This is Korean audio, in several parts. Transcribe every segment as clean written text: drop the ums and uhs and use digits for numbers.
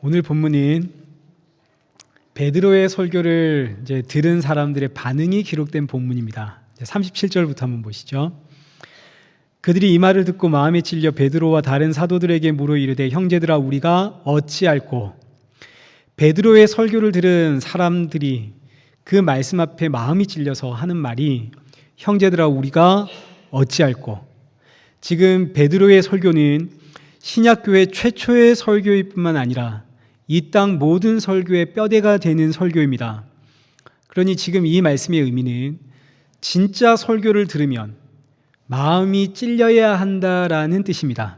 오늘 본문은 베드로의 설교를 들은 사람들의 반응이 기록된 본문입니다. 37절부터 한번 보시죠. 그들이 이 말을 듣고 마음에 찔려 베드로와 다른 사도들에게 물어 이르되 형제들아 우리가 어찌할꼬. 베드로의 설교를 들은 사람들이 그 말씀 앞에 마음이 찔려서 하는 말이 형제들아 우리가 어찌할꼬. 지금 베드로의 설교는 신약교회 최초의 설교일 뿐만 아니라 이 땅 모든 설교의 뼈대가 되는 설교입니다. 그러니 지금 이 말씀의 의미는 진짜 설교를 들으면 마음이 찔려야 한다라는 뜻입니다.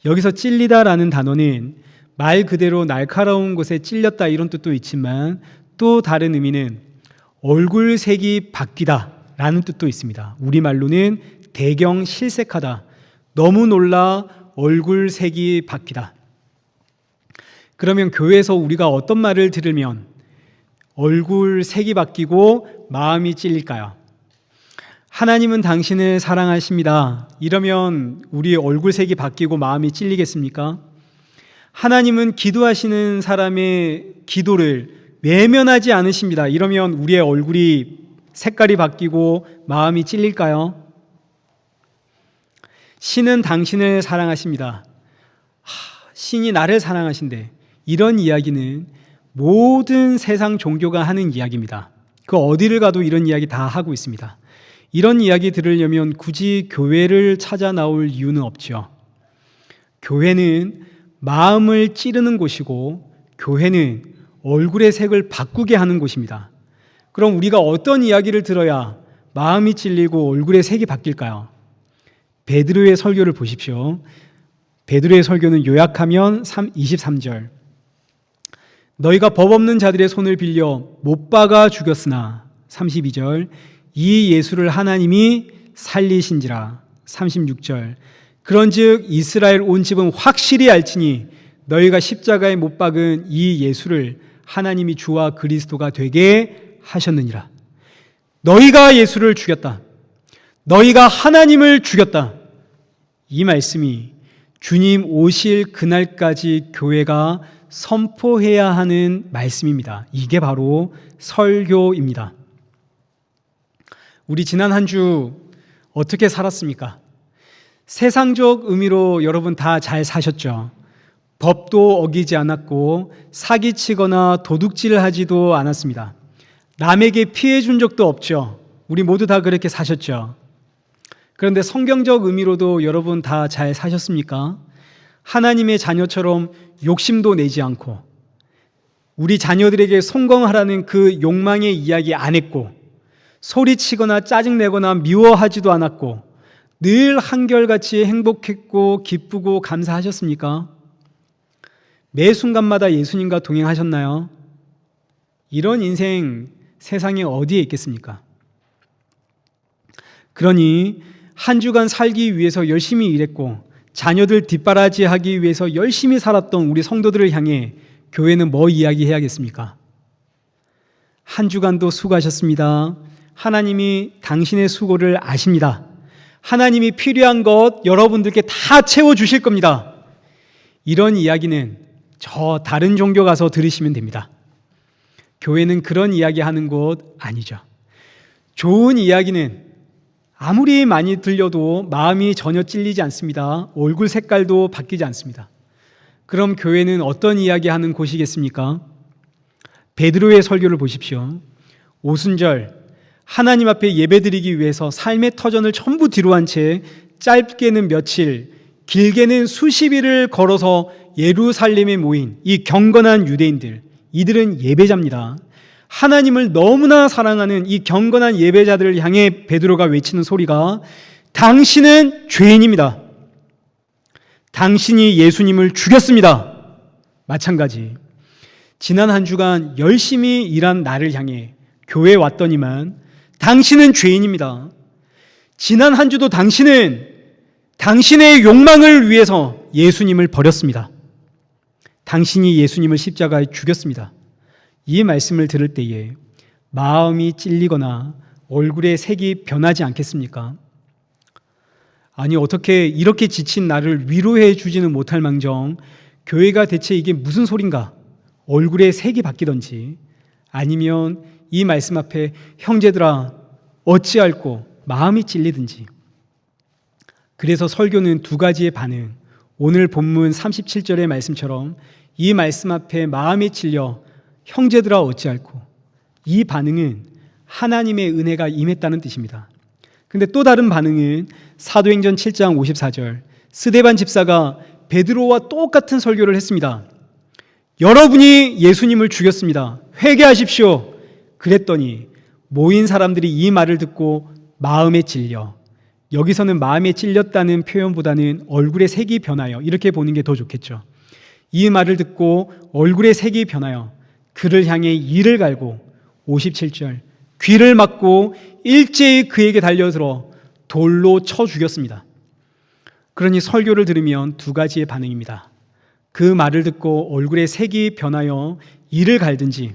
여기서 찔리다라는 단어는 말 그대로 날카로운 곳에 찔렸다 이런 뜻도 있지만 또 다른 의미는 얼굴색이 바뀌다 라는 뜻도 있습니다. 우리말로는 대경 실색하다, 너무 놀라 얼굴색이 바뀌다. 그러면 교회에서 우리가 어떤 말을 들으면 얼굴색이 바뀌고 마음이 찔릴까요? 하나님은 당신을 사랑하십니다. 이러면 우리 얼굴색이 바뀌고 마음이 찔리겠습니까? 하나님은 기도하시는 사람의 기도를 외면하지 않으십니다. 이러면 우리의 얼굴이 색깔이 바뀌고 마음이 찔릴까요? 신은 당신을 사랑하십니다. 신이 나를 사랑하신대. 이런 이야기는 모든 세상 종교가 하는 이야기입니다. 그 어디를 가도 이런 이야기 다 하고 있습니다. 이런 이야기 들으려면 굳이 교회를 찾아 나올 이유는 없죠. 교회는 마음을 찌르는 곳이고 교회는 얼굴의 색을 바꾸게 하는 곳입니다. 그럼 우리가 어떤 이야기를 들어야 마음이 찔리고 얼굴의 색이 바뀔까요? 베드로의 설교를 보십시오. 베드로의 설교는 요약하면 23절. 너희가 법 없는 자들의 손을 빌려 못 박아 죽였으나 32절. 이 예수를 하나님이 살리신지라 36절. 그런즉 이스라엘 온 집은 확실히 알지니 너희가 십자가에 못 박은 이 예수를 하나님이 주와 그리스도가 되게 하셨느니라. 너희가 예수를 죽였다. 너희가 하나님을 죽였다. 이 말씀이 주님 오실 그날까지 교회가 선포해야 하는 말씀입니다. 이게 바로 설교입니다. 우리 지난 한 주 어떻게 살았습니까? 세상적 의미로 여러분 다 잘 사셨죠? 법도 어기지 않았고 사기치거나 도둑질하지도 않았습니다. 남에게 피해 준 적도 없죠. 우리 모두 다 그렇게 사셨죠. 그런데 성경적 의미로도 여러분 다 잘 사셨습니까? 하나님의 자녀처럼 욕심도 내지 않고 우리 자녀들에게 성공하라는 그 욕망의 이야기 안 했고 소리치거나 짜증내거나 미워하지도 않았고 늘 한결같이 행복했고 기쁘고 감사하셨습니까? 매 순간마다 예수님과 동행하셨나요? 이런 인생 세상에 어디에 있겠습니까? 그러니 한 주간 살기 위해서 열심히 일했고 자녀들 뒷바라지하기 위해서 열심히 살았던 우리 성도들을 향해 교회는 뭐 이야기해야겠습니까? 한 주간도 수고하셨습니다. 하나님이 당신의 수고를 아십니다. 하나님이 필요한 것 여러분들께 다 채워주실 겁니다. 이런 이야기는 저 다른 종교 가서 들으시면 됩니다. 교회는 그런 이야기 하는 곳 아니죠. 좋은 이야기는 아무리 많이 들려도 마음이 전혀 찔리지 않습니다. 얼굴 색깔도 바뀌지 않습니다. 그럼 교회는 어떤 이야기 하는 곳이겠습니까? 베드로의 설교를 보십시오. 오순절 하나님 앞에 예배드리기 위해서 삶의 터전을 전부 뒤로 한 채 짧게는 며칠, 길게는 수십 일을 걸어서 예루살렘에 모인 이 경건한 유대인들, 이들은 예배자입니다. 하나님을 너무나 사랑하는 이 경건한 예배자들을 향해 베드로가 외치는 소리가 당신은 죄인입니다. 당신이 예수님을 죽였습니다. 마찬가지. 지난 한 주간 열심히 일한 나를 향해 교회에 왔더니만 당신은 죄인입니다. 지난 한 주도 당신은 당신의 욕망을 위해서 예수님을 버렸습니다. 당신이 예수님을 십자가에 죽였습니다. 이 말씀을 들을 때에 마음이 찔리거나 얼굴의 색이 변하지 않겠습니까? 아니 어떻게 이렇게 지친 나를 위로해 주지는 못할 망정 교회가 대체 이게 무슨 소린가? 얼굴에 색이 바뀌던지, 아니면 이 말씀 앞에 형제들아 어찌할꼬 마음이 찔리든지. 그래서 설교는 두 가지의 반응, 오늘 본문 37절의 말씀처럼 이 말씀 앞에 마음이 찔려 형제들아 어찌할꼬, 이 반응은 하나님의 은혜가 임했다는 뜻입니다. 근데 또 다른 반응은 사도행전 7장 54절, 스데반 집사가 베드로와 똑같은 설교를 했습니다. 여러분이 예수님을 죽였습니다. 회개하십시오. 그랬더니 모인 사람들이 이 말을 듣고 마음에 찔려, 여기서는 마음에 찔렸다는 표현보다는 얼굴의 색이 변하여, 이렇게 보는 게 더 좋겠죠. 이 말을 듣고 얼굴의 색이 변하여 그를 향해 이를 갈고, 57절, 귀를 막고 일제히 그에게 달려들어 돌로 쳐 죽였습니다. 그러니 설교를 들으면 두 가지의 반응입니다. 그 말을 듣고 얼굴의 색이 변하여 이를 갈든지,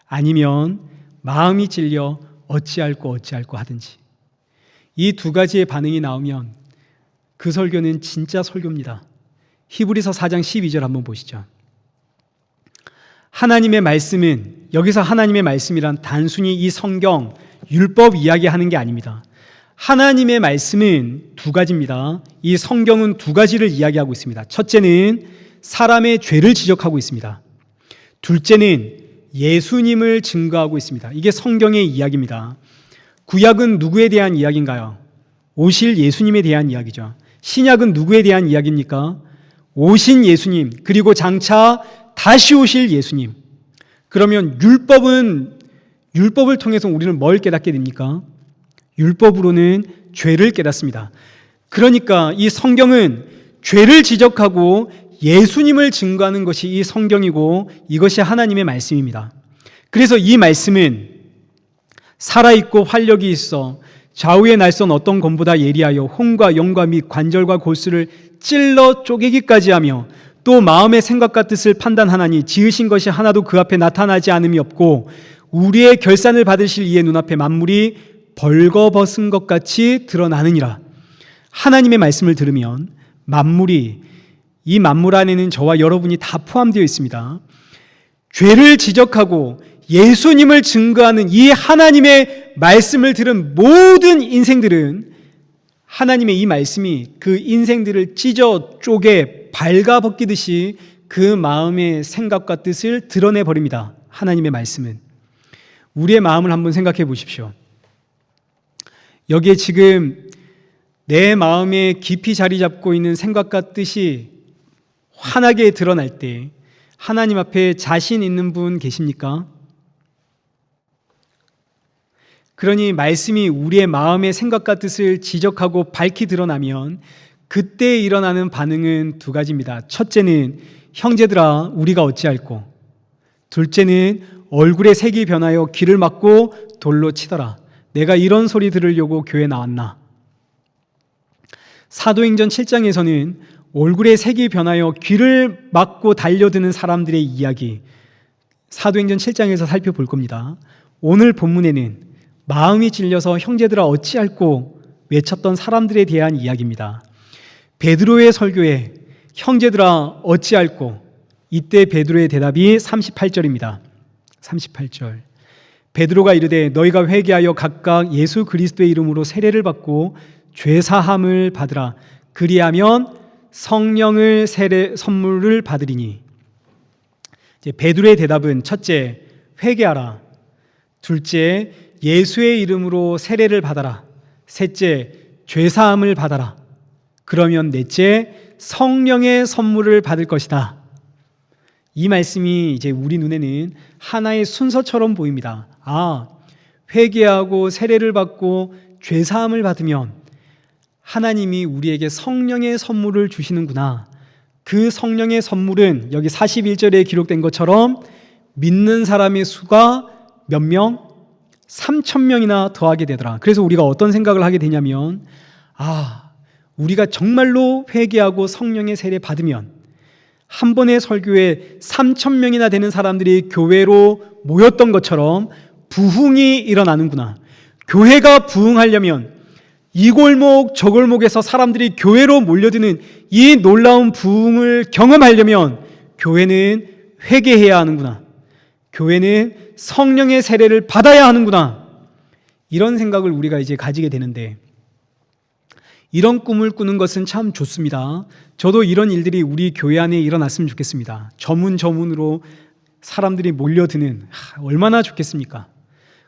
아니면 마음이 찔려 어찌할꼬 하든지. 이 두 가지의 반응이 나오면 그 설교는 진짜 설교입니다. 히브리서 4장 12절 한번 보시죠. 하나님의 말씀은, 여기서 하나님의 말씀이란 단순히 이 성경, 율법 이야기하는 게 아닙니다. 하나님의 말씀은 두 가지입니다. 이 성경은 두 가지를 이야기하고 있습니다. 첫째는 사람의 죄를 지적하고 있습니다. 둘째는 예수님을 증거하고 있습니다. 이게 성경의 이야기입니다. 구약은 누구에 대한 이야기인가요? 오실 예수님에 대한 이야기죠. 신약은 누구에 대한 이야기입니까? 오신 예수님, 그리고 장차 다시 오실 예수님. 그러면 율법을 통해서 우리는 뭘 깨닫게 됩니까? 율법으로는 죄를 깨닫습니다. 그러니까 이 성경은 죄를 지적하고 예수님을 증거하는 것이 이 성경이고, 이것이 하나님의 말씀입니다. 그래서 이 말씀은 살아있고 활력이 있어 좌우에 날선 어떤 검보다 예리하여 혼과 영과 및 관절과 골수를 찔러 쪼개기까지 하며, 또 마음의 생각과 뜻을 판단하나니 지으신 것이 하나도 그 앞에 나타나지 않음이 없고, 우리의 결산을 받으실 이의 눈앞에 만물이 벌거벗은 것 같이 드러나느니라. 하나님의 말씀을 들으면 이 만물 안에는 저와 여러분이 다 포함되어 있습니다. 죄를 지적하고 예수님을 증거하는 이 하나님의 말씀을 들은 모든 인생들은, 하나님의 이 말씀이 그 인생들을 찢어 쪼개 발가벗기듯이 그 마음의 생각과 뜻을 드러내버립니다. 하나님의 말씀은. 우리의 마음을 한번 생각해 보십시오. 여기에 지금 내 마음에 깊이 자리 잡고 있는 생각과 뜻이 환하게 드러날 때 하나님 앞에 자신 있는 분 계십니까? 그러니 말씀이 우리의 마음의 생각과 뜻을 지적하고 밝히 드러나면 그때 일어나는 반응은 두 가지입니다. 첫째는 형제들아 우리가 어찌할꼬, 둘째는 얼굴의 색이 변하여 귀를 막고 돌로 치더라. 내가 이런 소리 들으려고 교회 나왔나? 사도행전 7장에서는 얼굴의 색이 변하여 귀를 막고 달려드는 사람들의 이야기, 사도행전 7장에서 살펴볼 겁니다. 오늘 본문에는 마음이 찔려서 형제들아 어찌할꼬 외쳤던 사람들에 대한 이야기입니다. 베드로의 설교에 형제들아 어찌할꼬, 이때 베드로의 대답이 38절입니다. 38절. 베드로가 이르되 너희가 회개하여 각각 예수 그리스도의 이름으로 세례를 받고 죄사함을 받으라. 그리하면 성령을 세례 선물을 받으리니. 이제 베드로의 대답은 첫째, 회개하라. 둘째, 예수의 이름으로 세례를 받아라. 셋째, 죄사함을 받아라. 그러면 넷째, 성령의 선물을 받을 것이다. 이 말씀이 이제 우리 눈에는 하나의 순서처럼 보입니다. 회개하고 세례를 받고 죄사함을 받으면 하나님이 우리에게 성령의 선물을 주시는구나. 그 성령의 선물은 여기 41절에 기록된 것처럼 믿는 사람의 수가 몇 명? 3,000명이나 더하게 되더라. 그래서 우리가 어떤 생각을 하게 되냐면, 우리가 정말로 회개하고 성령의 세례 받으면 한 번의 설교에 3,000명이나 되는 사람들이 교회로 모였던 것처럼 부흥이 일어나는구나. 교회가 부흥하려면 이 골목 저 골목에서 사람들이 교회로 몰려드는 이 놀라운 부흥을 경험하려면 교회는 회개해야 하는구나. 교회는 성령의 세례를 받아야 하는구나. 이런 생각을 우리가 이제 가지게 되는데, 이런 꿈을 꾸는 것은 참 좋습니다. 저도 이런 일들이 우리 교회 안에 일어났으면 좋겠습니다. 저문으로 사람들이 몰려드는, 얼마나 좋겠습니까?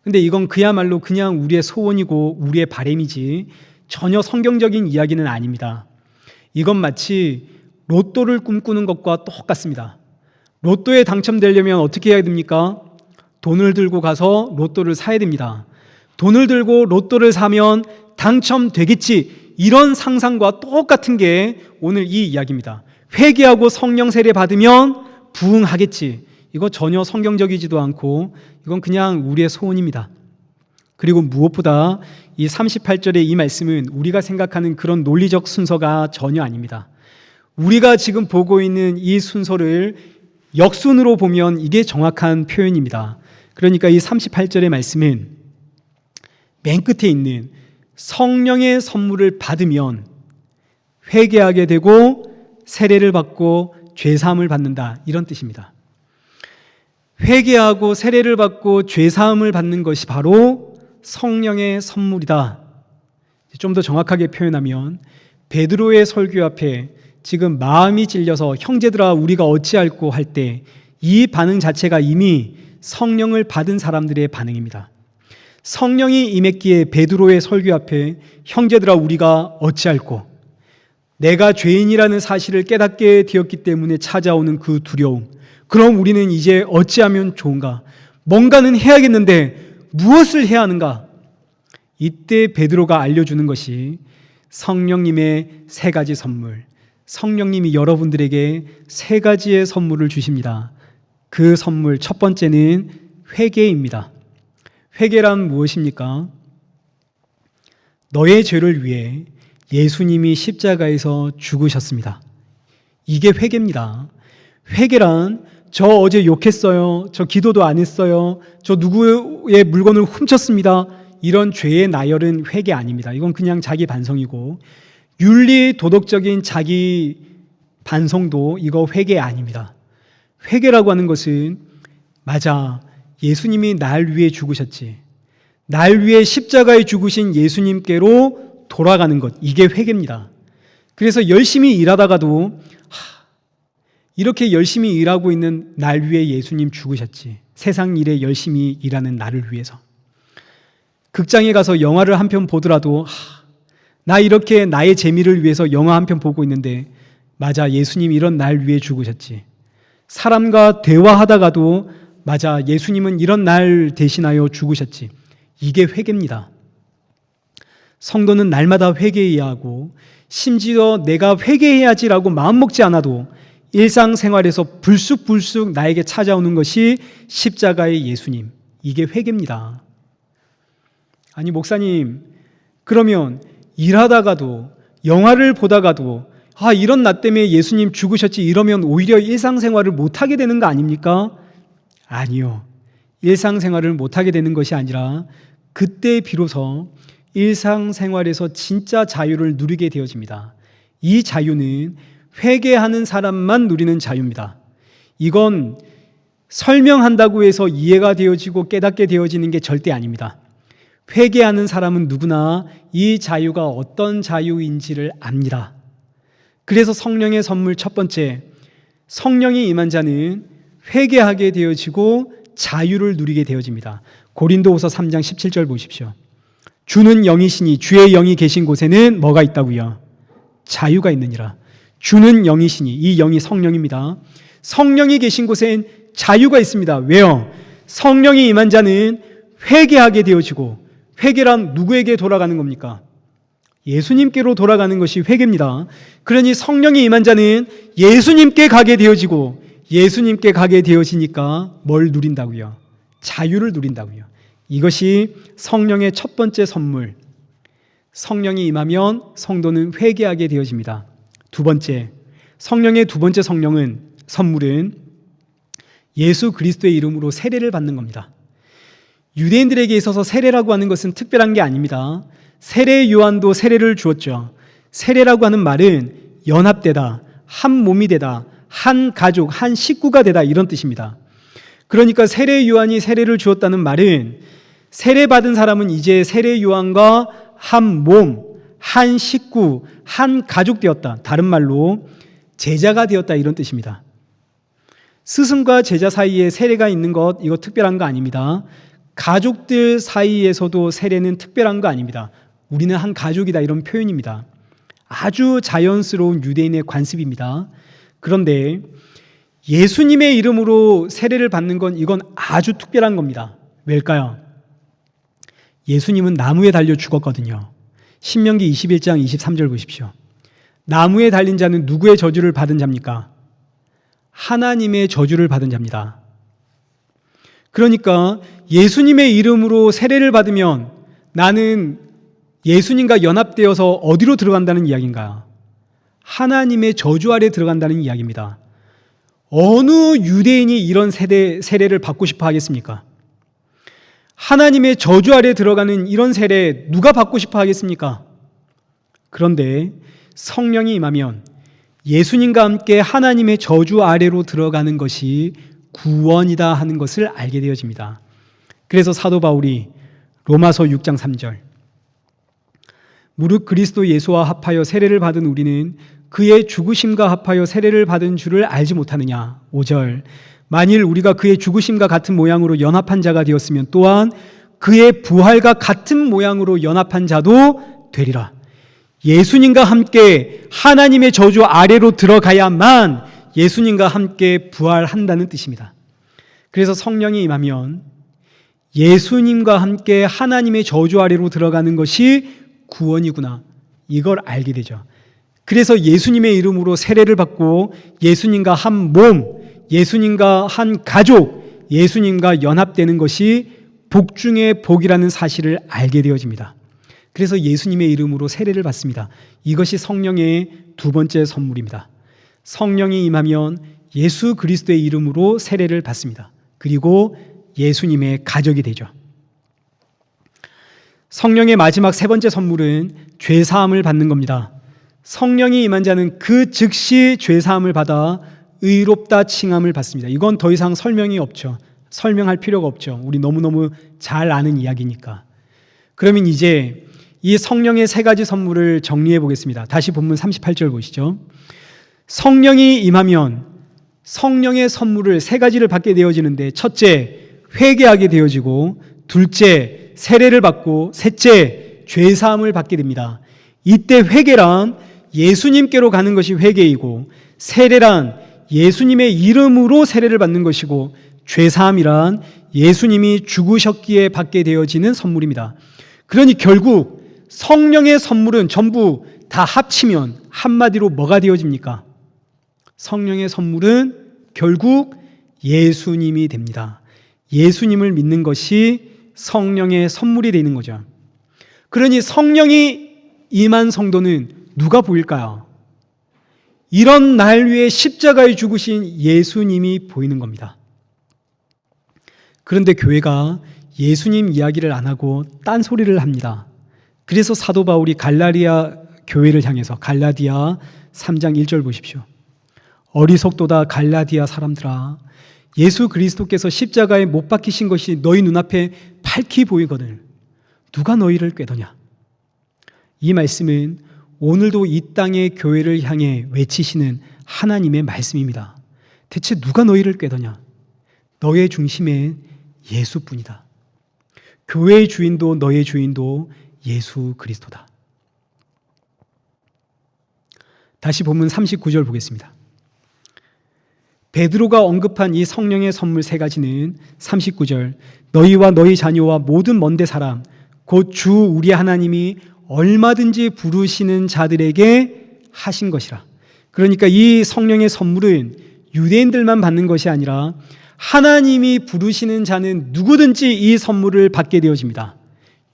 근데 이건 그야말로 그냥 우리의 소원이고 우리의 바람이지 전혀 성경적인 이야기는 아닙니다. 이건 마치 로또를 꿈꾸는 것과 똑같습니다. 로또에 당첨되려면 어떻게 해야 됩니까? 돈을 들고 가서 로또를 사야 됩니다. 돈을 들고 로또를 사면 당첨되겠지, 이런 상상과 똑같은 게 오늘 이 이야기입니다. 회개하고 성령 세례 받으면 부흥하겠지. 이거 전혀 성경적이지도 않고 이건 그냥 우리의 소원입니다. 그리고 무엇보다 이 38절의 이 말씀은 우리가 생각하는 그런 논리적 순서가 전혀 아닙니다. 우리가 지금 보고 있는 이 순서를 역순으로 보면 이게 정확한 표현입니다. 그러니까 이 38절의 말씀은 맨 끝에 있는 성령의 선물을 받으면 회개하게 되고 세례를 받고 죄사함을 받는다, 이런 뜻입니다. 회개하고 세례를 받고 죄사함을 받는 것이 바로 성령의 선물이다. 좀 더 정확하게 표현하면 베드로의 설교 앞에 지금 마음이 찔려서 형제들아 우리가 어찌할꼬 할 때 이 반응 자체가 이미 성령을 받은 사람들의 반응입니다. 성령이 임했기에 베드로의 설교 앞에 형제들아 우리가 어찌할꼬, 내가 죄인이라는 사실을 깨닫게 되었기 때문에 찾아오는 그 두려움, 그럼 우리는 이제 어찌하면 좋은가? 뭔가는 해야겠는데 무엇을 해야 하는가? 이때 베드로가 알려주는 것이 성령님의 세 가지 선물, 성령님이 여러분들에게 세 가지의 선물을 주십니다. 그 선물 첫 번째는 회개입니다. 회개란 무엇입니까? 너의 죄를 위해 예수님이 십자가에서 죽으셨습니다. 이게 회개입니다. 회개란 저 어제 욕했어요, 저 기도도 안 했어요, 저 누구의 물건을 훔쳤습니다, 이런 죄의 나열은 회개 아닙니다. 이건 그냥 자기 반성이고, 윤리 도덕적인 자기 반성도 이거 회개 아닙니다. 회개라고 하는 것은 맞아, 예수님이 날 위해 죽으셨지, 날 위해 십자가에 죽으신 예수님께로 돌아가는 것, 이게 회개입니다. 그래서 열심히 일하다가도 이렇게 열심히 일하고 있는 날 위해 예수님 죽으셨지, 세상 일에 열심히 일하는 나를 위해서. 극장에 가서 영화를 한 편 보더라도 나 이렇게 나의 재미를 위해서 영화 한 편 보고 있는데 맞아, 예수님 이런 날 위해 죽으셨지. 사람과 대화하다가도 맞아, 예수님은 이런 날 대신하여 죽으셨지. 이게 회개입니다. 성도는 날마다 회개해야 하고, 심지어 내가 회개해야지라고 마음먹지 않아도 일상생활에서 불쑥불쑥 나에게 찾아오는 것이 십자가의 예수님, 이게 회개입니다. 아니 목사님, 그러면 일하다가도 영화를 보다가도 이런 나 때문에 예수님 죽으셨지 이러면 오히려 일상생활을 못하게 되는 거 아닙니까? 아니요. 일상생활을 못하게 되는 것이 아니라 그때 비로소 일상생활에서 진짜 자유를 누리게 되어집니다. 이 자유는 회개하는 사람만 누리는 자유입니다. 이건 설명한다고 해서 이해가 되어지고 깨닫게 되어지는 게 절대 아닙니다. 회개하는 사람은 누구나 이 자유가 어떤 자유인지를 압니다. 그래서 성령의 선물 첫 번째, 성령이 임한 자는 회개하게 되어지고 자유를 누리게 되어집니다. 고린도후서 3장 17절 보십시오. 주는 영이시니 주의 영이 계신 곳에는 뭐가 있다고요? 자유가 있느니라. 주는 영이시니, 이 영이 성령입니다. 성령이 계신 곳엔 자유가 있습니다. 왜요? 성령이 임한 자는 회개하게 되어지고, 회개란 누구에게 돌아가는 겁니까? 예수님께로 돌아가는 것이 회개입니다. 그러니 성령이 임한 자는 예수님께 가게 되어지고, 예수님께 가게 되어지니까 뭘 누린다고요? 자유를 누린다고요. 이것이 성령의 첫 번째 선물. 성령이 임하면 성도는 회개하게 되어집니다. 두 번째, 성령의 두 번째 선물은 예수 그리스도의 이름으로 세례를 받는 겁니다. 유대인들에게 있어서 세례라고 하는 것은 특별한 게 아닙니다. 세례 요한도 세례를 주었죠. 세례라고 하는 말은 연합되다, 한 몸이 되다, 한 가족, 한 식구가 되다 이런 뜻입니다. 그러니까 세례 요한이 세례를 주었다는 말은 세례 받은 사람은 이제 세례 요한과 한 몸, 한 식구, 한 가족 되었다. 다른 말로 제자가 되었다 이런 뜻입니다. 스승과 제자 사이에 세례가 있는 것, 이거 특별한 거 아닙니다. 가족들 사이에서도 세례는 특별한 거 아닙니다. 우리는 한 가족이다 이런 표현입니다. 아주 자연스러운 유대인의 관습입니다. 그런데 예수님의 이름으로 세례를 받는 건 이건 아주 특별한 겁니다. 왜일까요? 예수님은 나무에 달려 죽었거든요. 신명기 21장 23절 보십시오. 나무에 달린 자는 누구의 저주를 받은 자입니까? 하나님의 저주를 받은 자입니다. 그러니까 예수님의 이름으로 세례를 받으면 나는 예수님과 연합되어서 어디로 들어간다는 이야기인가요? 하나님의 저주 아래 들어간다는 이야기입니다. 어느 유대인이 이런 세례를 받고 싶어 하겠습니까? 하나님의 저주 아래 들어가는 이런 세례 누가 받고 싶어 하겠습니까? 그런데 성령이 임하면 예수님과 함께 하나님의 저주 아래로 들어가는 것이 구원이다 하는 것을 알게 되어집니다. 그래서 사도 바울이 로마서 6장 3절 무릇 그리스도 예수와 합하여 세례를 받은 우리는 그의 죽으심과 합하여 세례를 받은 줄을 알지 못하느냐. 5절 만일 우리가 그의 죽으심과 같은 모양으로 연합한 자가 되었으면 또한 그의 부활과 같은 모양으로 연합한 자도 되리라. 예수님과 함께 하나님의 저주 아래로 들어가야만 예수님과 함께 부활한다는 뜻입니다. 그래서 성령이 임하면 예수님과 함께 하나님의 저주 아래로 들어가는 것이 구원이구나, 이걸 알게 되죠. 그래서 예수님의 이름으로 세례를 받고 예수님과 한 몸, 예수님과 한 가족, 예수님과 연합되는 것이 복 중의 복이라는 사실을 알게 되어집니다. 그래서 예수님의 이름으로 세례를 받습니다. 이것이 성령의 두 번째 선물입니다. 성령이 임하면 예수 그리스도의 이름으로 세례를 받습니다. 그리고 예수님의 가족이 되죠. 성령의 마지막 세 번째 선물은 죄사함을 받는 겁니다. 성령이 임한 자는 그 즉시 죄사함을 받아 의롭다 칭함을 받습니다. 이건 더 이상 설명이 없죠. 설명할 필요가 없죠. 우리 너무너무 잘 아는 이야기니까. 그러면 이제 이 성령의 세 가지 선물을 정리해 보겠습니다. 다시 본문 38절 보시죠. 성령이 임하면 성령의 선물을 세 가지를 받게 되어지는데, 첫째, 회개하게 되어지고, 둘째, 세례를 받고, 셋째, 죄사함을 받게 됩니다. 이때 회개란 예수님께로 가는 것이 회개이고, 세례란 예수님의 이름으로 세례를 받는 것이고, 죄사함이란 예수님이 죽으셨기에 받게 되어지는 선물입니다. 그러니 결국 성령의 선물은 전부 다 합치면 한마디로 뭐가 되어집니까? 성령의 선물은 결국 예수님이 됩니다. 예수님을 믿는 것이 성령의 선물이 되는 거죠. 그러니 성령이 임한 성도는 누가 보일까요? 이런 날 위에 십자가에 죽으신 예수님이 보이는 겁니다. 그런데 교회가 예수님 이야기를 안 하고 딴소리를 합니다. 그래서 사도 바울이 갈라디아 교회를 향해서 갈라디아 3장 1절 보십시오. 어리석도다 갈라디아 사람들아, 예수 그리스도께서 십자가에 못 박히신 것이 너희 눈앞에 밝히 보이거늘 누가 너희를 꾀더냐. 이 말씀은 오늘도 이 땅의 교회를 향해 외치시는 하나님의 말씀입니다. 대체 누가 너희를 꾀더냐? 너의 중심에 예수뿐이다. 교회의 주인도 너의 주인도 예수 그리스도다. 다시 본문 39절 보겠습니다. 베드로가 언급한 이 성령의 선물 세 가지는 39절 너희와 너희 자녀와 모든 먼데 사람 곧 주 우리 하나님이 얼마든지 부르시는 자들에게 하신 것이라. 그러니까 이 성령의 선물은 유대인들만 받는 것이 아니라 하나님이 부르시는 자는 누구든지 이 선물을 받게 되어집니다.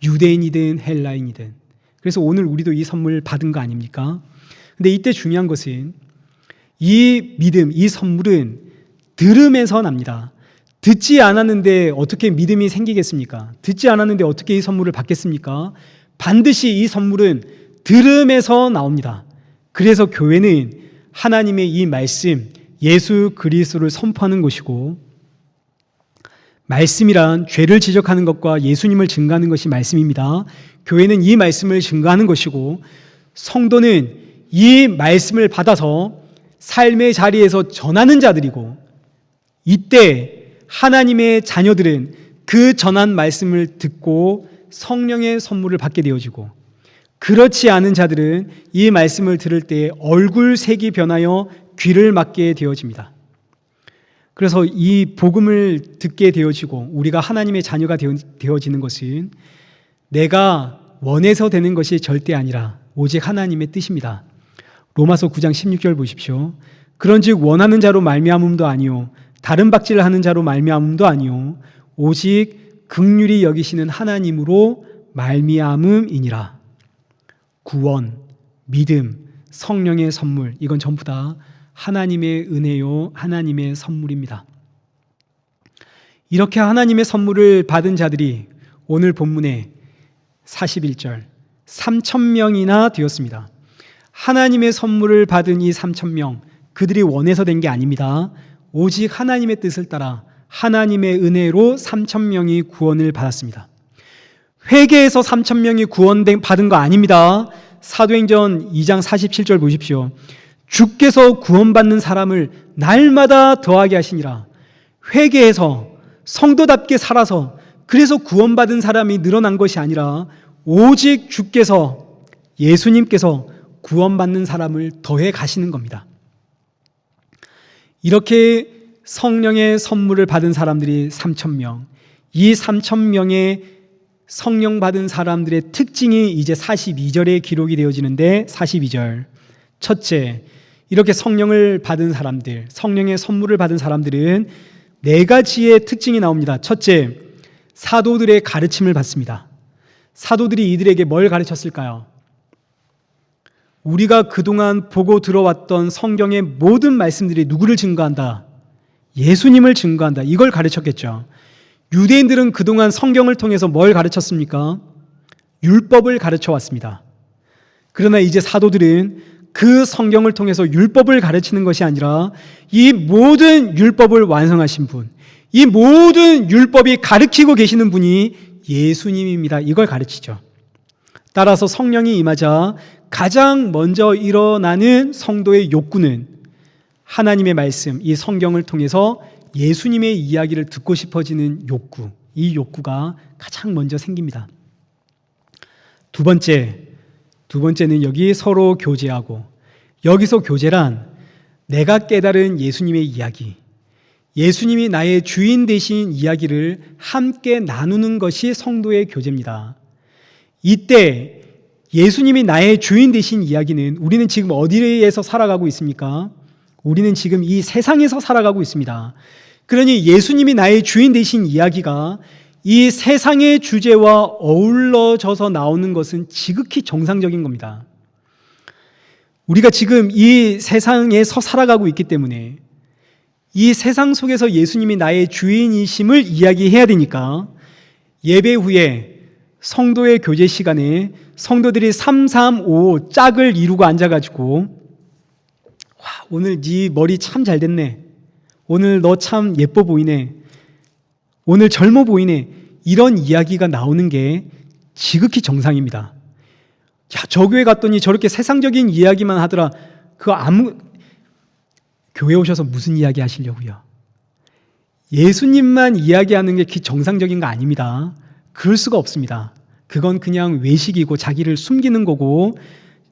유대인이든 헬라인이든. 그래서 오늘 우리도 이 선물 받은 거 아닙니까? 근데 이때 중요한 것은 이 믿음, 이 선물은 들음에서 납니다. 듣지 않았는데 어떻게 믿음이 생기겠습니까? 듣지 않았는데 어떻게 이 선물을 받겠습니까? 반드시 이 선물은 들음에서 나옵니다. 그래서 교회는 하나님의 이 말씀, 예수 그리스도를 선포하는 곳이고, 말씀이란 죄를 지적하는 것과 예수님을 증거하는 것이 말씀입니다. 교회는 이 말씀을 증거하는 것이고, 성도는 이 말씀을 받아서 삶의 자리에서 전하는 자들이고, 이때 하나님의 자녀들은 그 전한 말씀을 듣고 성령의 선물을 받게 되어지고, 그렇지 않은 자들은 이 말씀을 들을 때 얼굴색이 변하여 귀를 막게 되어집니다. 그래서 이 복음을 듣게 되어지고 우리가 하나님의 자녀가 되어지는 것은 내가 원해서 되는 것이 절대 아니라 오직 하나님의 뜻입니다. 로마서 9장 16절 보십시오. 그런즉 원하는 자로 말미암음도 아니요 다른 박질을 하는 자로 말미암음도 아니요 오직 긍휼히 여기시는 하나님으로 말미암음이니라. 구원, 믿음, 성령의 선물, 이건 전부 다 하나님의 은혜요, 하나님의 선물입니다. 이렇게 하나님의 선물을 받은 자들이 오늘 본문에 41절 3,000명이나 되었습니다. 하나님의 선물을 받은 이 3,000명, 그들이 원해서 된 게 아닙니다. 오직 하나님의 뜻을 따라 하나님의 은혜로 3,000명이 구원을 받았습니다. 회개에서 3,000명이 구원받은 거 아닙니다. 사도행전 2장 47절 보십시오. 주께서 구원받는 사람을 날마다 더하게 하시니라. 회개해서 성도답게 살아서 그래서 구원받은 사람이 늘어난 것이 아니라 오직 주께서, 예수님께서 구원받는 사람을 더해 가시는 겁니다. 이렇게 성령의 선물을 받은 사람들이 3,000명, 이 3,000명의 성령 받은 사람들의 특징이 이제 42절에 기록이 되어지는데, 42절 첫째, 이렇게 성령을 받은 사람들, 성령의 선물을 받은 사람들은 네 가지의 특징이 나옵니다. 첫째, 사도들의 가르침을 받습니다. 사도들이 이들에게 뭘 가르쳤을까요? 우리가 그동안 보고 들어왔던 성경의 모든 말씀들이 누구를 증거한다? 예수님을 증거한다. 이걸 가르쳤겠죠. 유대인들은 그동안 성경을 통해서 뭘 가르쳤습니까? 율법을 가르쳐 왔습니다. 그러나 이제 사도들은 그 성경을 통해서 율법을 가르치는 것이 아니라 이 모든 율법을 완성하신 분, 이 모든 율법이 가르치고 계시는 분이 예수님입니다. 이걸 가르치죠. 따라서 성령이 임하자 가장 먼저 일어나는 성도의 욕구는 하나님의 말씀, 이 성경을 통해서 예수님의 이야기를 듣고 싶어지는 욕구, 이 욕구가 가장 먼저 생깁니다. 두 번째는 여기 서로 교제하고, 여기서 교제란 내가 깨달은 예수님의 이야기, 예수님이 나의 주인 되신 이야기를 함께 나누는 것이 성도의 교제입니다. 이때 예수님이 나의 주인 되신 이야기는, 우리는 지금 어디에서 살아가고 있습니까? 우리는 지금 이 세상에서 살아가고 있습니다. 그러니 예수님이 나의 주인 되신 이야기가 이 세상의 주제와 어우러져서 나오는 것은 지극히 정상적인 겁니다. 우리가 지금 이 세상에서 살아가고 있기 때문에 이 세상 속에서 예수님이 나의 주인이심을 이야기해야 되니까 예배 후에 성도의 교제 시간에 성도들이 335 짝을 이루고 앉아가지고, 와, 오늘 네 머리 참 잘 됐네, 오늘 너 참 예뻐 보이네, 오늘 젊어 보이네, 이런 이야기가 나오는 게 지극히 정상입니다. 야, 저 교회 갔더니 저렇게 세상적인 이야기만 하더라. 교회 오셔서 무슨 이야기 하시려고요? 예수님만 이야기하는 게 정상적인 거 아닙니다. 그럴 수가 없습니다. 그건 그냥 외식이고 자기를 숨기는 거고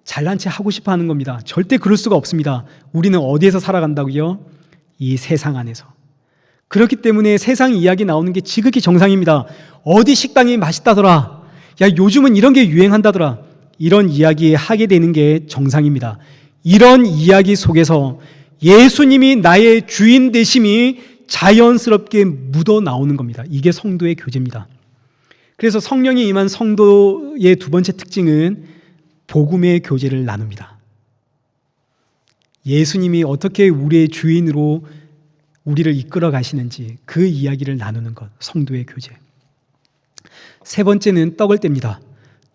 잘난 체 하고 싶어 하는 겁니다. 절대 그럴 수가 없습니다. 우리는 어디에서 살아간다고요? 이 세상 안에서. 그렇기 때문에 세상 이야기 나오는 게 지극히 정상입니다. 어디 식당이 맛있다더라, 야, 요즘은 이런 게 유행한다더라, 이런 이야기 하게 되는 게 정상입니다. 이런 이야기 속에서 예수님이 나의 주인 되심이 자연스럽게 묻어 나오는 겁니다. 이게 성도의 교제입니다. 그래서 성령이 임한 성도의 두 번째 특징은 복음의 교제를 나눕니다. 예수님이 어떻게 우리의 주인으로 우리를 이끌어 가시는지 그 이야기를 나누는 것, 성도의 교제. 세 번째는 떡을 뗍니다.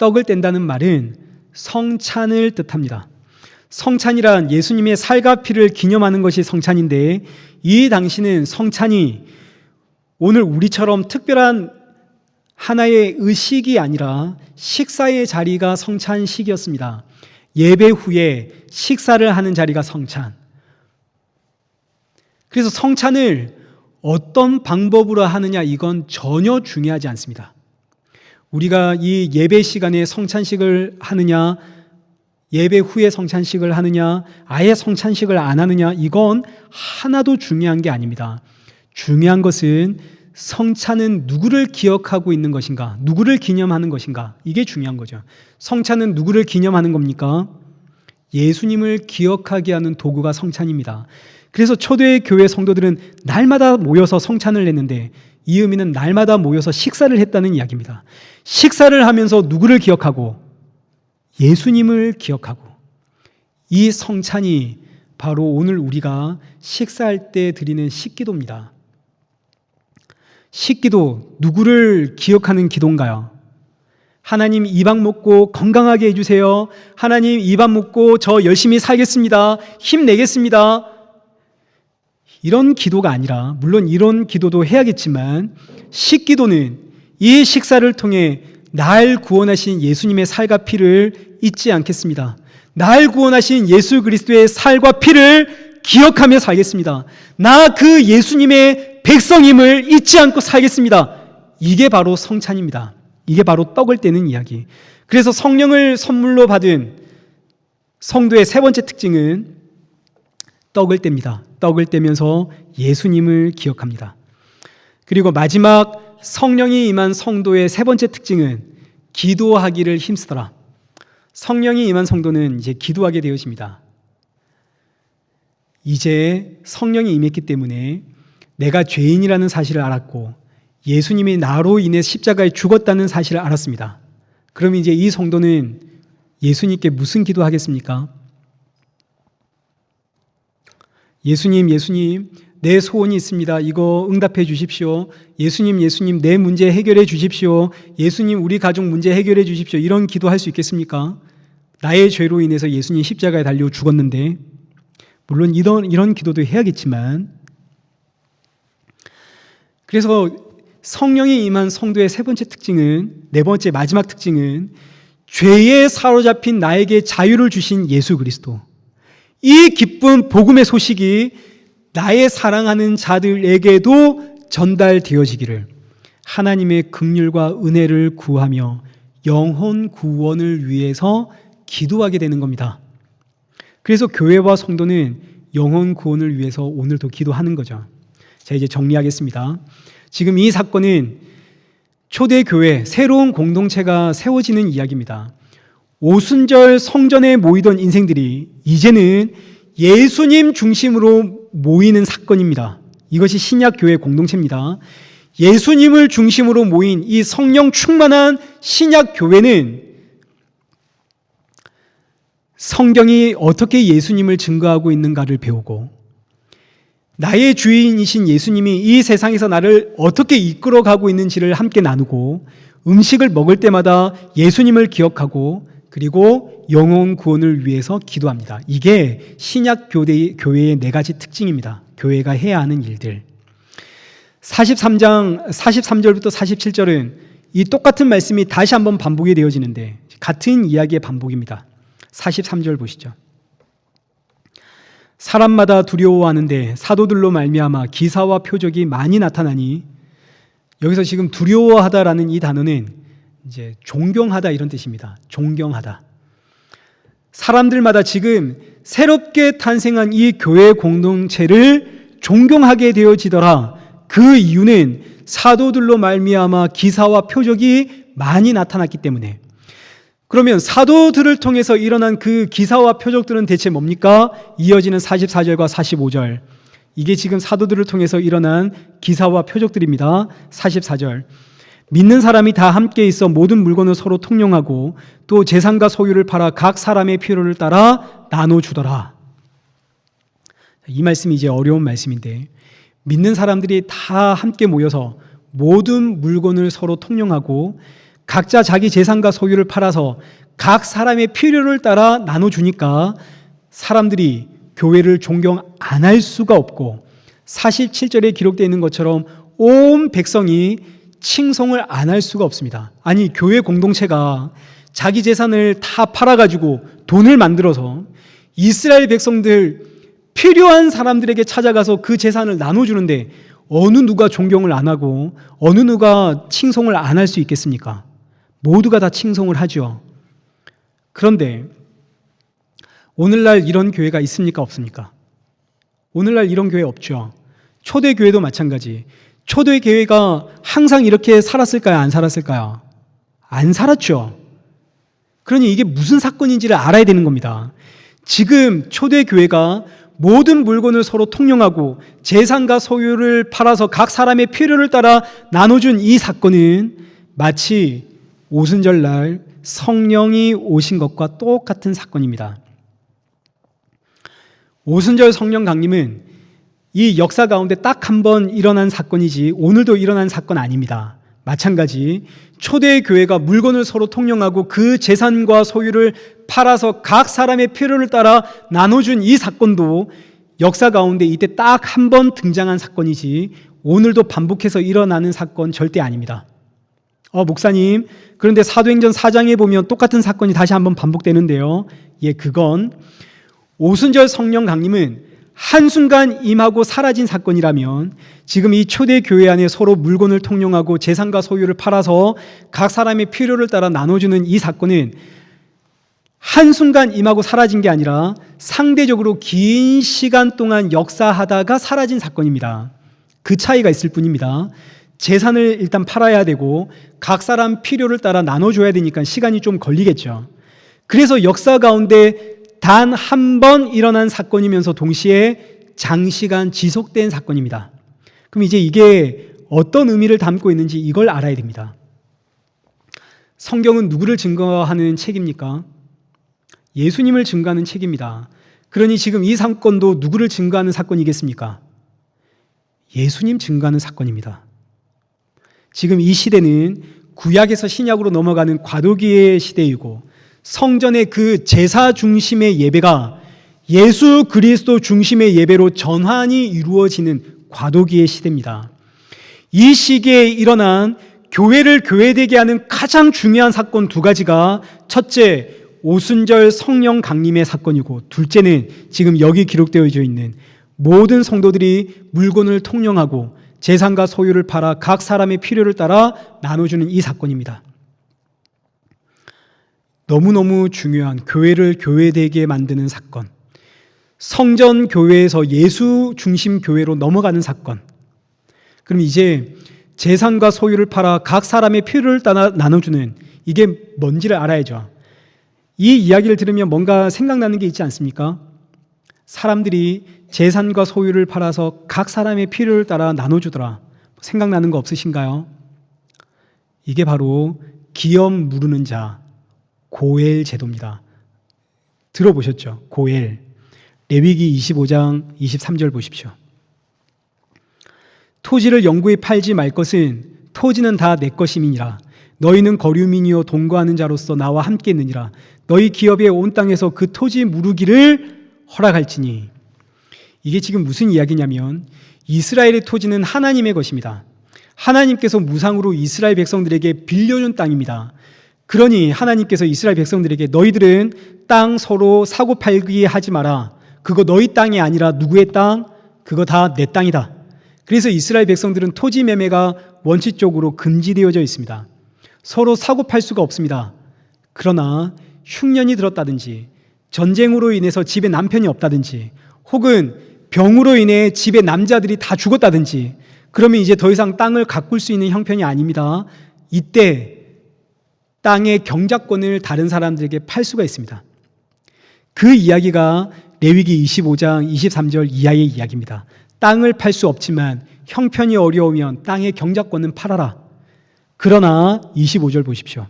떡을 뗀다는 말은 성찬을 뜻합니다. 성찬이란 예수님의 살과 피를 기념하는 것이 성찬인데, 이 당시는 성찬이 오늘 우리처럼 특별한 하나의 의식이 아니라 식사의 자리가 성찬식이었습니다. 예배 후에 식사를 하는 자리가 성찬. 그래서 성찬을 어떤 방법으로 하느냐, 이건 전혀 중요하지 않습니다. 우리가 이 예배 시간에 성찬식을 하느냐, 예배 후에 성찬식을 하느냐, 아예 성찬식을 안 하느냐, 이건 하나도 중요한 게 아닙니다. 중요한 것은 성찬은 누구를 기억하고 있는 것인가, 누구를 기념하는 것인가, 이게 중요한 거죠. 성찬은 누구를 기념하는 겁니까? 예수님을 기억하게 하는 도구가 성찬입니다. 그래서 초대 교회 성도들은 날마다 모여서 성찬을 했는데, 이 의미는 날마다 모여서 식사를 했다는 이야기입니다. 식사를 하면서 누구를 기억하고? 예수님을 기억하고. 이 성찬이 바로 오늘 우리가 식사할 때 드리는 식기도입니다. 식기도, 누구를 기억하는 기도인가요? 하나님 이 밥 먹고 건강하게 해주세요. 하나님 이 밥 먹고 저 열심히 살겠습니다. 힘내겠습니다. 이런 기도가 아니라, 물론 이런 기도도 해야겠지만, 식기도는 이 식사를 통해 날 구원하신 예수님의 살과 피를 잊지 않겠습니다. 날 구원하신 예수 그리스도의 살과 피를 기억하며 살겠습니다. 나 그 예수님의 백성임을 잊지 않고 살겠습니다. 이게 바로 성찬입니다. 이게 바로 떡을 떼는 이야기. 그래서 성령을 선물로 받은 성도의 세 번째 특징은 떡을 뗍니다. 떡을 떼면서 예수님을 기억합니다. 그리고 마지막 성령이 임한 성도의 세 번째 특징은 기도하기를 힘쓰더라. 성령이 임한 성도는 이제 기도하게 되어집니다. 이제 성령이 임했기 때문에 내가 죄인이라는 사실을 알았고, 예수님이 나로 인해 십자가에 죽었다는 사실을 알았습니다. 그럼 이제 이 성도는 예수님께 무슨 기도하겠습니까? 예수님, 내 소원이 있습니다. 이거 응답해 주십시오. 예수님, 내 문제 해결해 주십시오. 예수님, 우리 가족 문제 해결해 주십시오. 이런 기도할 수 있겠습니까? 나의 죄로 인해서 예수님 십자가에 달려 죽었는데, 물론 이런 기도도 해야겠지만, 그래서 성령이 임한 성도의 세 번째 특징은, 네 번째 마지막 특징은 죄에 사로잡힌 나에게 자유를 주신 예수 그리스도. 이 기쁜 복음의 소식이 나의 사랑하는 자들에게도 전달되어지기를 하나님의 긍휼과 은혜를 구하며 영혼 구원을 위해서 기도하게 되는 겁니다. 그래서 교회와 성도는 영혼 구원을 위해서 오늘도 기도하는 거죠. 자, 이제 정리하겠습니다. 지금 이 사건은 초대교회, 새로운 공동체가 세워지는 이야기입니다. 오순절 성전에 모이던 인생들이 이제는 예수님 중심으로 모이는 사건입니다. 이것이 신약교회 공동체입니다. 예수님을 중심으로 모인 이 성령 충만한 신약교회는 성경이 어떻게 예수님을 증거하고 있는가를 배우고, 나의 주인이신 예수님이 이 세상에서 나를 어떻게 이끌어가고 있는지를 함께 나누고, 음식을 먹을 때마다 예수님을 기억하고, 그리고 영혼 구원을 위해서 기도합니다. 이게 신약 교회의 네 가지 특징입니다. 교회가 해야 하는 일들. 43절부터 47절은 이 똑같은 말씀이 다시 한번 반복이 되어지는데, 같은 이야기의 반복입니다. 43절 보시죠. 사람마다 두려워하는데 사도들로 말미암아 기사와 표적이 많이 나타나니, 여기서 지금 두려워하다라는 이 단어는 이제 존경하다 이런 뜻입니다. 존경하다. 사람들마다 지금 새롭게 탄생한 이 교회 공동체를 존경하게 되어지더라. 그 이유는 사도들로 말미암아 기사와 표적이 많이 나타났기 때문에. 그러면 사도들을 통해서 일어난 그 기사와 표적들은 대체 뭡니까? 이어지는 44절과 45절. 이게 지금 사도들을 통해서 일어난 기사와 표적들입니다. 44절. 믿는 사람이 다 함께 있어 모든 물건을 서로 통용하고 또 재산과 소유를 팔아 각 사람의 필요를 따라 나눠주더라. 이 말씀이 이제 어려운 말씀인데, 믿는 사람들이 다 함께 모여서 모든 물건을 서로 통용하고 각자 자기 재산과 소유를 팔아서 각 사람의 필요를 따라 나눠주니까 사람들이 교회를 존경 안 할 수가 없고 47절에 기록되어 있는 것처럼 온 백성이 칭송을 안 할 수가 없습니다. 아니, 교회 공동체가 자기 재산을 다 팔아가지고 돈을 만들어서 이스라엘 백성들 필요한 사람들에게 찾아가서 그 재산을 나눠주는데 어느 누가 존경을 안 하고 어느 누가 칭송을 안 할 수 있겠습니까? 모두가 다 칭송을 하죠. 그런데 오늘날 이런 교회가 있습니까? 없습니까? 오늘날 이런 교회 없죠. 초대교회도 마찬가지. 초대교회가 항상 이렇게 살았을까요? 안 살았을까요? 안 살았죠. 그러니 이게 무슨 사건인지를 알아야 되는 겁니다. 지금 초대교회가 모든 물건을 서로 통용하고 재산과 소유를 팔아서 각 사람의 필요를 따라 나눠준 이 사건은 마치 오순절날 성령이 오신 것과 똑같은 사건입니다. 오순절 성령 강림은 이 역사 가운데 딱 한 번 일어난 사건이지 오늘도 일어난 사건 아닙니다. 마찬가지 초대교회가 물건을 서로 통용하고 그 재산과 소유를 팔아서 각 사람의 필요를 따라 나눠준 이 사건도 역사 가운데 이때 딱 한 번 등장한 사건이지 오늘도 반복해서 일어나는 사건 절대 아닙니다. 목사님, 그런데 사도행전 4장에 보면 똑같은 사건이 다시 한번 반복되는데요. 예, 그건 오순절 성령 강림은 한순간 임하고 사라진 사건이라면 지금 이 초대교회 안에 서로 물건을 통용하고 재산과 소유를 팔아서 각 사람의 필요를 따라 나눠주는 이 사건은 한순간 임하고 사라진 게 아니라 상대적으로 긴 시간 동안 역사하다가 사라진 사건입니다. 그 차이가 있을 뿐입니다. 재산을 일단 팔아야 되고 각 사람 필요를 따라 나눠줘야 되니까 시간이 좀 걸리겠죠. 그래서 역사 가운데 단 한 번 일어난 사건이면서 동시에 장시간 지속된 사건입니다. 그럼 이제 이게 어떤 의미를 담고 있는지 이걸 알아야 됩니다. 성경은 누구를 증거하는 책입니까? 예수님을 증거하는 책입니다. 그러니 지금 이 사건도 누구를 증거하는 사건이겠습니까? 예수님 증거하는 사건입니다. 지금 이 시대는 구약에서 신약으로 넘어가는 과도기의 시대이고 성전의 그 제사 중심의 예배가 예수 그리스도 중심의 예배로 전환이 이루어지는 과도기의 시대입니다. 이 시기에 일어난 교회를 교회되게 하는 가장 중요한 사건 두 가지가 첫째, 오순절 성령 강림의 사건이고 둘째는 지금 여기 기록되어 있는 모든 성도들이 물건을 통용하고 재산과 소유를 팔아 각 사람의 필요를 따라 나눠주는 이 사건입니다. 너무너무 중요한 교회를 교회되게 만드는 사건, 성전 교회에서 예수 중심 교회로 넘어가는 사건. 그럼 이제 재산과 소유를 팔아 각 사람의 필요를 따라 나눠주는 이게 뭔지를 알아야죠. 이 이야기를 들으면 뭔가 생각나는 게 있지 않습니까? 사람들이 재산과 소유를 팔아서 각 사람의 필요를 따라 나눠주더라. 생각나는 거 없으신가요? 이게 바로 기업 무르는 자, 고엘 제도입니다. 들어보셨죠? 고엘. 레위기 25장 23절 보십시오. 토지를 영구히 팔지 말 것은 토지는 다 내 것임이니라. 너희는 거류민이요 동거하는 자로서 나와 함께 있느니라. 너희 기업의 온 땅에서 그 토지 무르기를 허락할지니. 이게 지금 무슨 이야기냐면 이스라엘의 토지는 하나님의 것입니다. 하나님께서 무상으로 이스라엘 백성들에게 빌려준 땅입니다. 그러니 하나님께서 이스라엘 백성들에게 너희들은 땅 서로 사고 팔기 하지 마라. 그거 너희 땅이 아니라 누구의 땅? 그거 다 내 땅이다. 그래서 이스라엘 백성들은 토지 매매가 원칙적으로 금지되어져 있습니다. 서로 사고 팔 수가 없습니다. 그러나 흉년이 들었다든지 전쟁으로 인해서 집에 남편이 없다든지 혹은 병으로 인해 집에 남자들이 다 죽었다든지 그러면 이제 더 이상 땅을 가꿀 수 있는 형편이 아닙니다. 이때 땅의 경작권을 다른 사람들에게 팔 수가 있습니다. 그 이야기가 레위기 25장 23절 이하의 이야기입니다. 땅을 팔 수 없지만 형편이 어려우면 땅의 경작권은 팔아라. 그러나 25절 보십시오.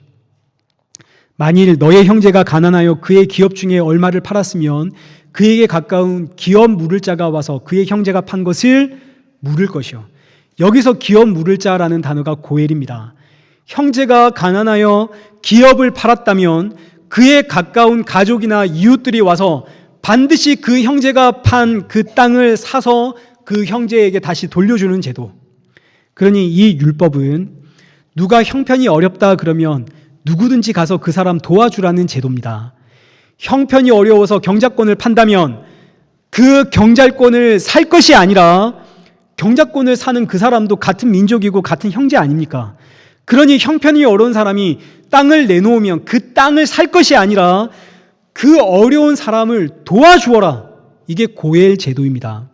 만일 너의 형제가 가난하여 그의 기업 중에 얼마를 팔았으면 그에게 가까운 기업 물을 자가 와서 그의 형제가 판 것을 물을 것이요. 여기서 기업 물을 자라는 단어가 고엘입니다. 형제가 가난하여 기업을 팔았다면 그에 가까운 가족이나 이웃들이 와서 반드시 그 형제가 판 그 땅을 사서 그 형제에게 다시 돌려주는 제도. 그러니 이 율법은 누가 형편이 어렵다 그러면 누구든지 가서 그 사람 도와주라는 제도입니다. 형편이 어려워서 경작권을 판다면 그 경작권을 살 것이 아니라 경작권을 사는 그 사람도 같은 민족이고 같은 형제 아닙니까? 그러니 형편이 어려운 사람이 땅을 내놓으면 그 땅을 살 것이 아니라 그 어려운 사람을 도와주어라. 이게 고엘 제도입니다.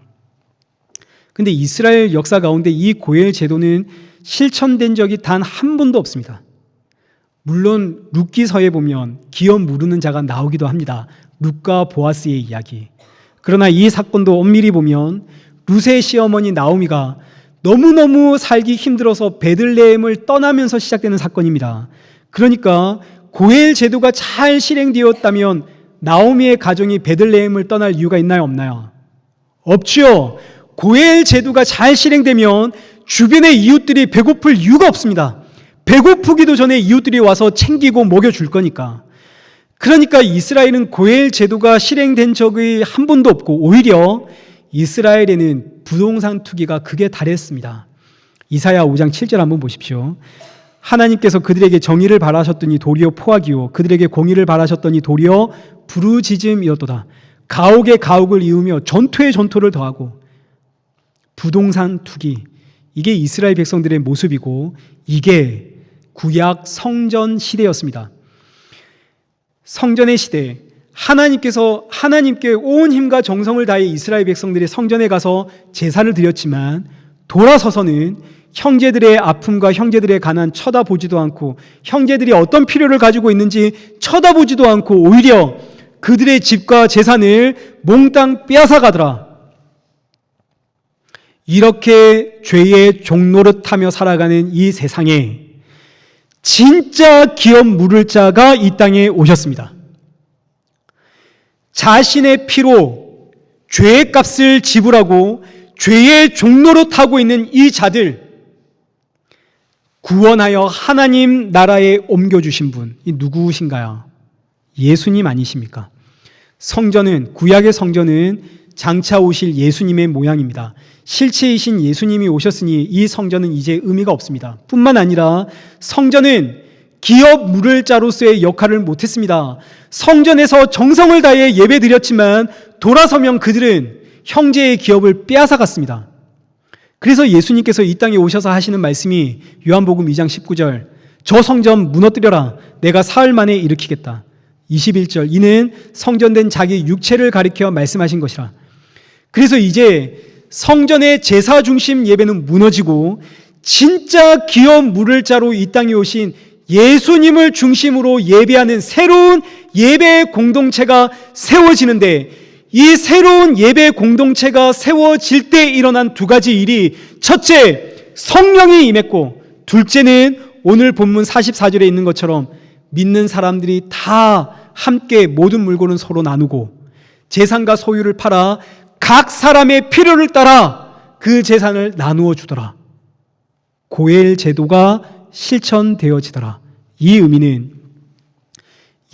근데 이스라엘 역사 가운데 이 고엘 제도는 실천된 적이 단 한 번도 없습니다. 물론 룻기서에 보면 기업 무르는 자가 나오기도 합니다. 룻과 보아스의 이야기. 그러나 이 사건도 엄밀히 보면 룻의 시어머니 나오미가 너무너무 살기 힘들어서 베들레헴을 떠나면서 시작되는 사건입니다. 그러니까 고엘 제도가 잘 실행되었다면 나오미의 가정이 베들레헴을 떠날 이유가 있나요, 없나요? 없지요. 고엘 제도가 잘 실행되면 주변의 이웃들이 배고플 이유가 없습니다. 배고프기도 전에 이웃들이 와서 챙기고 먹여줄 거니까. 그러니까 이스라엘은 고엘 제도가 실행된 적이 한 번도 없고 오히려 이스라엘에는 부동산 투기가 극에 달했습니다. 이사야 5장 7절 한번 보십시오. 하나님께서 그들에게 정의를 바라셨더니 도리어 포악이요 그들에게 공의를 바라셨더니 도리어 부르짖음이었도다. 가옥에 가옥을 이으며 전투에 전투를 더하고. 부동산 투기, 이게 이스라엘 백성들의 모습이고 이게 구약 성전 시대였습니다. 성전의 시대, 하나님께 온 힘과 정성을 다해 이스라엘 백성들이 성전에 가서 제사를 드렸지만 돌아서서는 형제들의 아픔과 형제들의 가난 쳐다보지도 않고 형제들이 어떤 필요를 가지고 있는지 쳐다보지도 않고 오히려 그들의 집과 재산을 몽땅 빼앗아 가더라. 이렇게 죄의 종노릇하며 살아가는 이 세상에 진짜 기업 물을 자가 이 땅에 오셨습니다. 자신의 피로 죄의 값을 지불하고 죄의 종노릇하고 있는 이 자들 구원하여 하나님 나라에 옮겨주신 분, 이 누구신가요? 예수님 아니십니까? 성전은, 구약의 성전은 장차 오실 예수님의 모양입니다. 실체이신 예수님이 오셨으니 이 성전은 이제 의미가 없습니다. 뿐만 아니라 성전은 기업 물을 자로서의 역할을 못했습니다. 성전에서 정성을 다해 예배드렸지만 돌아서면 그들은 형제의 기업을 빼앗아갔습니다. 그래서 예수님께서 이 땅에 오셔서 하시는 말씀이 요한복음 2장 19절, 저 성전 무너뜨려라, 내가 사흘 만에 일으키겠다. 21절, 이는 성전된 자기 육체를 가리켜 말씀하신 것이라. 그래서 이제 성전의 제사 중심 예배는 무너지고 진짜 기업 물을 자로 이 땅에 오신 예수님을 중심으로 예배하는 새로운 예배 공동체가 세워지는데, 이 새로운 예배 공동체가 세워질 때 일어난 두 가지 일이, 첫째, 성령이 임했고, 둘째는 오늘 본문 44절에 있는 것처럼 믿는 사람들이 다 함께 모든 물건을 서로 나누고 재산과 소유를 팔아 각 사람의 필요를 따라 그 재산을 나누어 주더라. 고엘 제도가 실천되어지더라. 이 의미는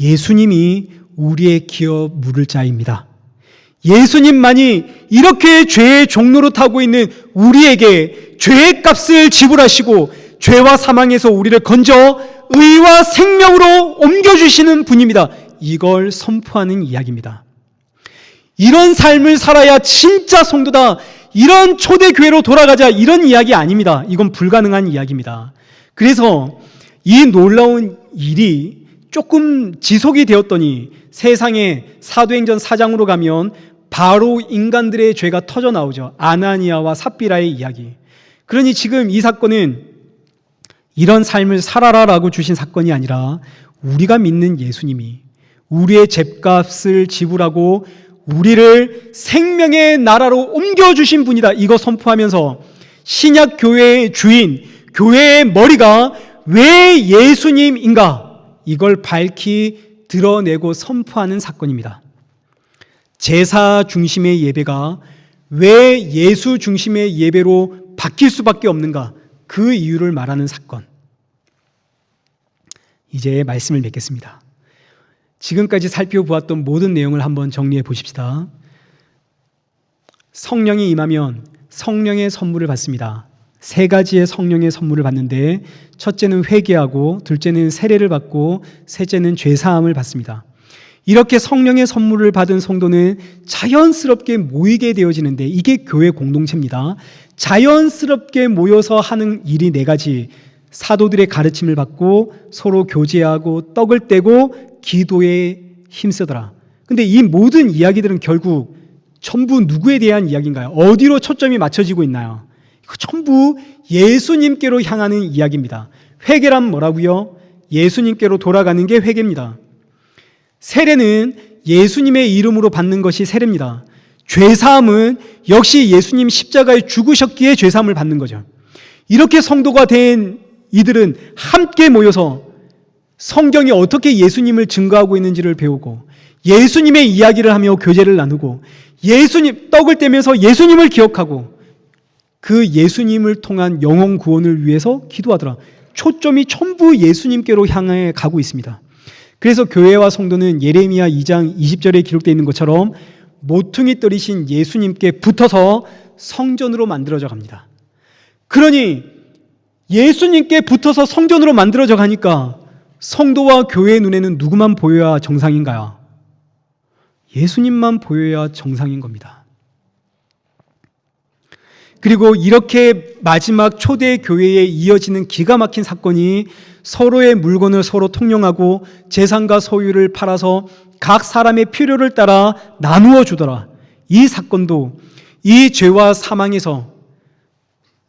예수님이 우리의 기업 물을 자입니다. 예수님만이 이렇게 죄의 종로로 타고 있는 우리에게 죄의 값을 지불하시고 죄와 사망에서 우리를 건져 의와 생명으로 옮겨주시는 분입니다. 이걸 선포하는 이야기입니다. 이런 삶을 살아야 진짜 성도다, 이런 초대교회로 돌아가자, 이런 이야기 아닙니다. 이건 불가능한 이야기입니다. 그래서 이 놀라운 일이 조금 지속이 되었더니 세상에 사도행전 4장으로 가면 바로 인간들의 죄가 터져 나오죠. 아나니아와 삽비라의 이야기. 그러니 지금 이 사건은 이런 삶을 살아라라고 주신 사건이 아니라 우리가 믿는 예수님이 우리의 죗값을 지불하고 우리를 생명의 나라로 옮겨주신 분이다, 이거 선포하면서 신약 교회의 주인, 교회의 머리가 왜 예수님인가, 이걸 밝히 드러내고 선포하는 사건입니다. 제사 중심의 예배가 왜 예수 중심의 예배로 바뀔 수밖에 없는가, 그 이유를 말하는 사건. 이제 말씀을 맺겠습니다. 지금까지 살펴보았던 모든 내용을 한번 정리해 보십시다. 성령이 임하면 성령의 선물을 받습니다. 세 가지의 성령의 선물을 받는데 첫째는 회개하고, 둘째는 세례를 받고, 셋째는 죄사함을 받습니다. 이렇게 성령의 선물을 받은 성도는 자연스럽게 모이게 되어지는데, 이게 교회 공동체입니다. 자연스럽게 모여서 하는 일이 네 가지. 사도들의 가르침을 받고, 서로 교제하고, 떡을 떼고, 기도에 힘쓰더라. 근데 이 모든 이야기들은 결국 전부 누구에 대한 이야기인가요? 어디로 초점이 맞춰지고 있나요? 이거 전부 예수님께로 향하는 이야기입니다. 회개란 뭐라고요? 예수님께로 돌아가는 게 회개입니다. 세례는 예수님의 이름으로 받는 것이 세례입니다. 죄사함은 역시 예수님 십자가에 죽으셨기에 죄사함을 받는 거죠. 이렇게 성도가 된 이들은 함께 모여서 성경이 어떻게 예수님을 증거하고 있는지를 배우고, 예수님의 이야기를 하며 교제를 나누고, 예수님 떡을 떼면서 예수님을 기억하고, 그 예수님을 통한 영혼 구원을 위해서 기도하더라. 초점이 전부 예수님께로 향해 가고 있습니다. 그래서 교회와 성도는 예레미야 2장 20절에 기록되어 있는 것처럼 모퉁이 떨이신 예수님께 붙어서 성전으로 만들어져 갑니다. 그러니 예수님께 붙어서 성전으로 만들어져 가니까 성도와 교회의 눈에는 누구만 보여야 정상인가요? 예수님만 보여야 정상인 겁니다. 그리고 이렇게 마지막 초대 교회에 이어지는 기가 막힌 사건이 서로의 물건을 서로 통용하고 재산과 소유를 팔아서 각 사람의 필요를 따라 나누어 주더라. 이 사건도 이 죄와 사망에서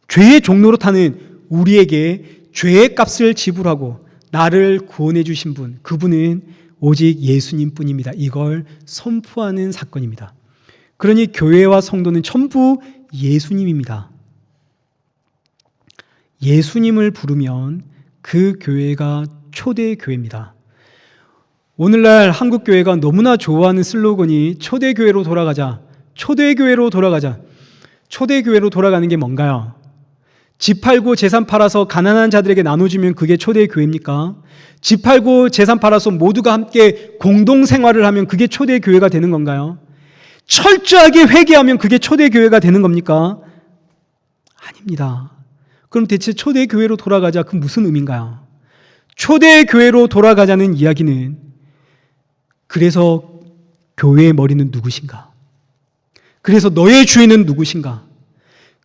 죄의 종로로 타는 우리에게 죄의 값을 지불하고 나를 구원해 주신 분, 그분은 오직 예수님 뿐입니다. 이걸 선포하는 사건입니다. 그러니 교회와 성도는 전부 예수님입니다. 예수님을 부르면 그 교회가 초대교회입니다. 오늘날 한국교회가 너무나 좋아하는 슬로건이 초대교회로 돌아가자, 초대교회로 돌아가자. 초대교회로 돌아가는 게 뭔가요? 집 팔고 재산 팔아서 가난한 자들에게 나눠주면 그게 초대교회입니까? 집 팔고 재산 팔아서 모두가 함께 공동생활을 하면 그게 초대교회가 되는 건가요? 철저하게 회개하면 그게 초대교회가 되는 겁니까? 아닙니다. 그럼 대체 초대교회로 돌아가자, 그 무슨 의미인가요? 초대교회로 돌아가자는 이야기는, 그래서 교회의 머리는 누구신가? 그래서 너의 주인은 누구신가?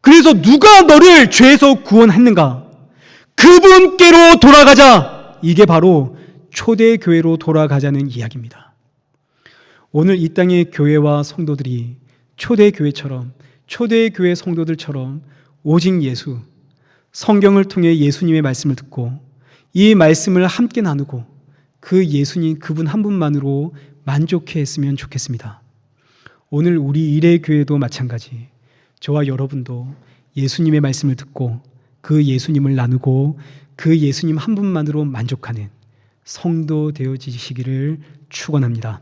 그래서 누가 너를 죄에서 구원했는가? 그분께로 돌아가자! 이게 바로 초대교회로 돌아가자는 이야기입니다. 오늘 이 땅의 교회와 성도들이 초대교회처럼, 초대교회 성도들처럼 오직 예수, 성경을 통해 예수님의 말씀을 듣고 이 말씀을 함께 나누고 그 예수님, 그분 한 분만으로 만족해 했으면 좋겠습니다. 오늘 우리 일회교회도 마찬가지, 저와 여러분도 예수님의 말씀을 듣고 그 예수님을 나누고 그 예수님 한 분만으로 만족하는 성도 되어지시기를 축원합니다.